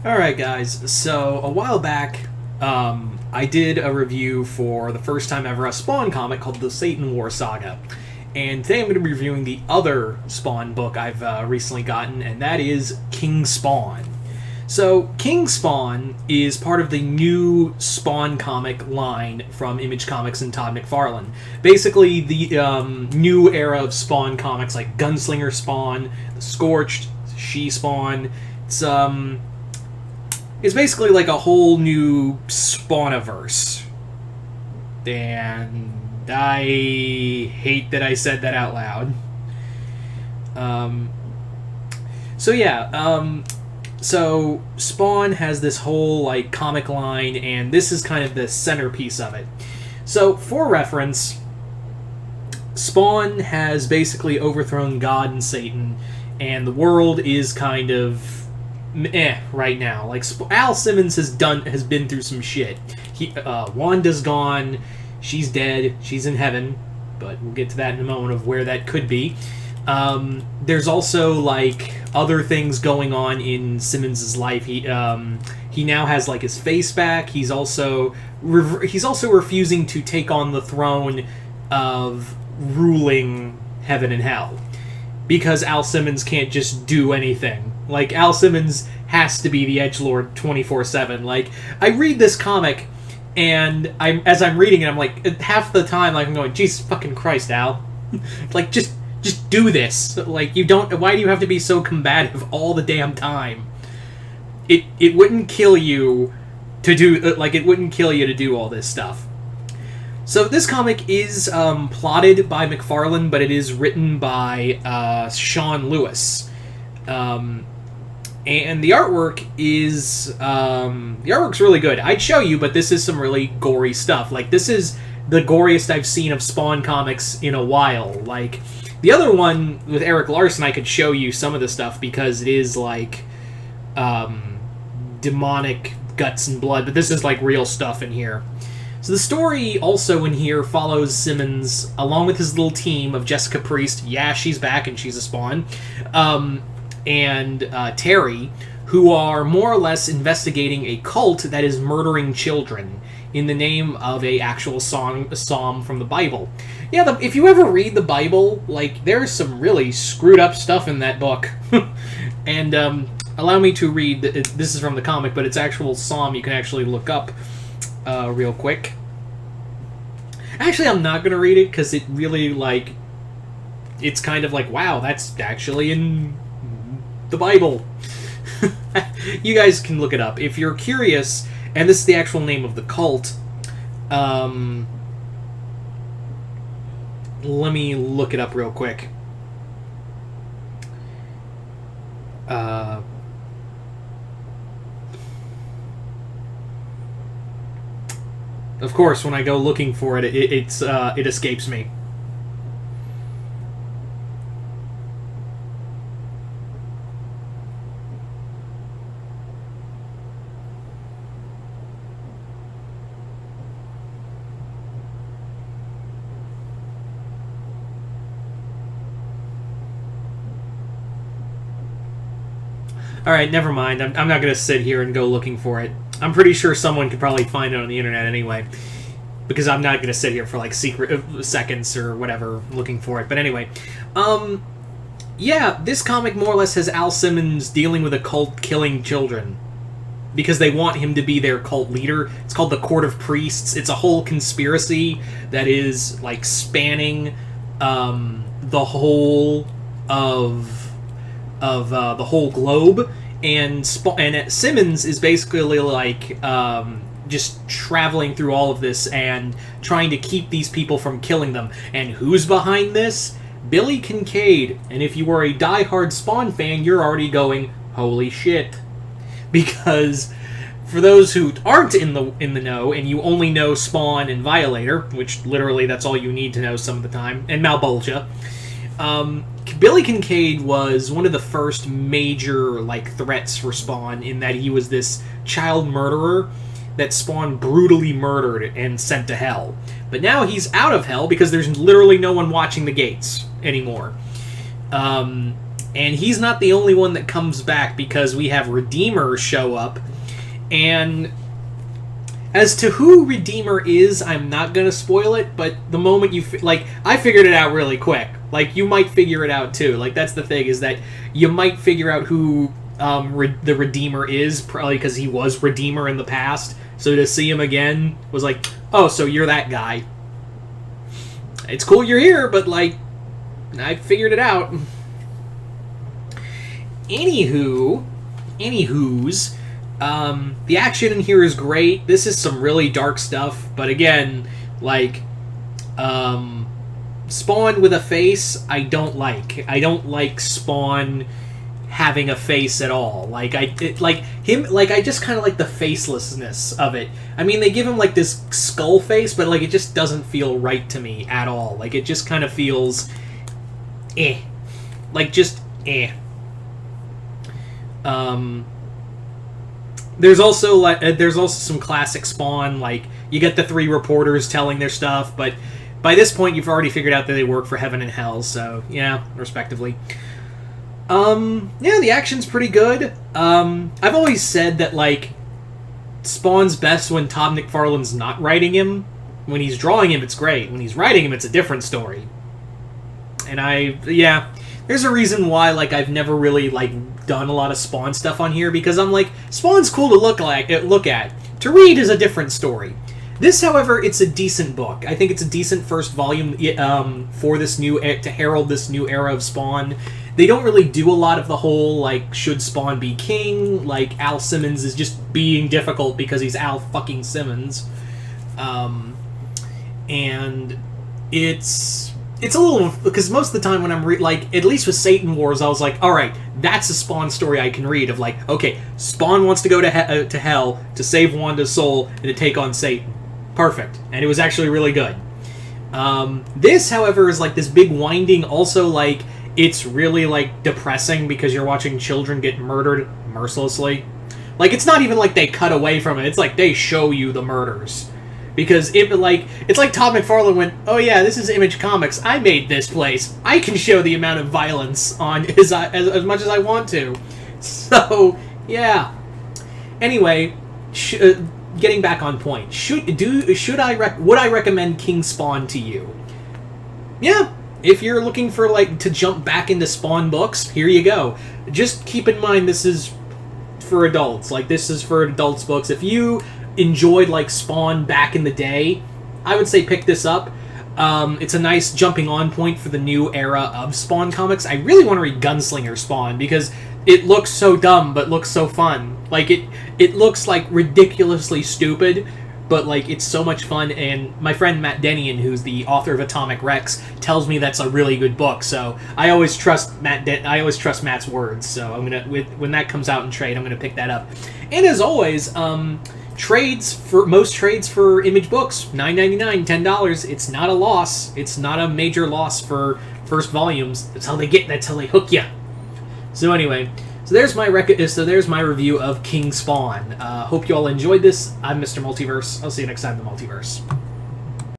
Alright guys, so a while back, I did a review for the first time ever a Spawn comic called the Satan War Saga. And today I'm going to be reviewing the other Spawn book I've recently gotten, and that is King Spawn. So, King Spawn is part of the new Spawn comic line from Image Comics and Todd McFarlane. Basically, the new era of Spawn comics like Gunslinger Spawn, The Scorched, She-Spawn. It's basically like a whole new Spawniverse. And I hate that I said that out loud. So Spawn has this whole like comic line, and this is kind of the centerpiece of it. So, for reference, Spawn has basically overthrown God and Satan, and the world is kind of right now. Like, Al Simmons has been through some shit. Wanda's gone, she's dead, she's in heaven, but we'll get to that in a moment of where that could be. There's also like other things going on in Simmons' life. He now has like his face back. He's also refusing to take on the throne of ruling heaven and hell, because Al Simmons can't just do anything. Like, Al Simmons has to be the edgelord 24/7. Like, I read this comic, and as I'm reading it, I'm like, half the time, like, I'm going, Jesus fucking Christ, Al. Like, just do this. Like, you don't... Why do you have to be so combative all the damn time? It wouldn't kill you to do... Like, it wouldn't kill you to do all this stuff. So this comic is plotted by McFarlane, but it is written by Sean Lewis. And the artwork is... the artwork's really good. I'd show you, but this is some really gory stuff. Like, this is the goriest I've seen of Spawn comics in a while. Like, the other one with Eric Larson, I could show you some of the stuff because it is, like, demonic guts and blood, but this is, like, real stuff in here. So the story also in here follows Simmons, along with his little team of Jessica Priest, yeah, she's back and she's a Spawn, and Terry, who are more or less investigating a cult that is murdering children in the name of a actual psalm from the Bible. Yeah, if you ever read the Bible, like, there's some really screwed up stuff in that book. And allow me to read, this is from the comic, but it's actual psalm you can actually look up real quick. Actually, I'm not going to read it, because it really, like, it's kind of like, wow, that's actually in the Bible. You guys can look it up. If you're curious, and this is the actual name of the cult, let me look it up real quick. Of course, when I go looking for it, it escapes me. Alright, never mind. I'm not going to sit here and go looking for it. I'm pretty sure someone could probably find it on the internet anyway, because I'm not going to sit here for, like, seconds or whatever looking for it. But anyway, yeah, this comic more or less has Al Simmons dealing with a cult killing children, because they want him to be their cult leader. It's called the Court of Priests. It's a whole conspiracy that is, like, spanning the whole of the whole globe, and Simmons is basically like just traveling through all of this and trying to keep these people from killing them. And who's behind this? Billy Kincaid. And if you were a diehard Spawn fan, you're already going, holy shit, because for those who aren't in the know and you only know Spawn and Violator, which literally that's all you need to know some of the time, and Malbolgia, Billy Kincaid was one of the first major, like, threats for Spawn, in that he was this child murderer that Spawn brutally murdered and sent to hell. But now he's out of hell because there's literally no one watching the gates anymore. And he's not the only one that comes back, because we have Redeemer show up. And as to who Redeemer is, I'm not going to spoil it, but the moment you... like, I figured it out really quick. Like, you might figure it out, too. Like, that's the thing, is that you might figure out who the Redeemer is, probably because he was Redeemer in the past. So to see him again was like, oh, so you're that guy. It's cool you're here, but, like, I figured it out. Anywho's... the action in here is great. This is some really dark stuff, but again, like, Spawn with a face, I don't like. I don't like Spawn having a face at all. Like, I just kind of like the facelessness of it. I mean, they give him, like, this skull face, but, like, it just doesn't feel right to me at all. Like, it just kind of feels... eh. Like, just eh. There's also some classic Spawn, like, you get the 3 reporters telling their stuff, but by this point you've already figured out that they work for Heaven and Hell, so, yeah, respectively. Yeah, the action's pretty good. I've always said that, like, Spawn's best when Todd McFarlane's not writing him. When he's drawing him, it's great. When he's writing him, it's a different story. And there's a reason why, like, I've never really, like, done a lot of Spawn stuff on here, because I'm like, Spawn's cool to look at. To read is a different story. This, however, it's a decent book. I think it's a decent first volume for this to herald this new era of Spawn. They don't really do a lot of the whole, like, should Spawn be king? Like, Al Simmons is just being difficult because he's Al fucking Simmons. And it's a little... because most of the time when I'm like, at least with Satan Wars, I was like, alright, that's a Spawn story I can read, of like, okay, Spawn wants to go to hell to save Wanda's soul and to take on Satan. Perfect. And it was actually really good. This, however, is like this big winding, also, like, it's really, like, depressing because you're watching children get murdered mercilessly. Like, it's not even like they cut away from it, it's like they show you the murders. Because it's like Todd McFarlane went, oh yeah, this is Image Comics, I made this place, I can show the amount of violence on as much as I want to. So, yeah. Anyway, getting back on point, would I recommend King Spawn to you? Yeah, if you're looking for, like, to jump back into Spawn books, here you go. Just keep in mind this is for adults. Like, this is for adults books. If you enjoyed, like, Spawn back in the day, I would say pick this up. It's a nice jumping on point for the new era of Spawn comics. I really want to read Gunslinger Spawn because it looks so dumb but looks so fun. Like, it looks, like, ridiculously stupid, but, like, it's so much fun, and my friend Matt Denian, who's the author of Atomic Rex, tells me that's a really good book, so I always trust Matt's words, so I'm gonna, when that comes out in trade, I'm gonna pick that up. And as always, most trades for Image books, $9.99, $10. It's not a loss. It's not a major loss for first volumes. That's how they hook you. So anyway, there's my review of King Spawn. Hope you all enjoyed this. I'm Mr. Multiverse. I'll see you next time in the Multiverse.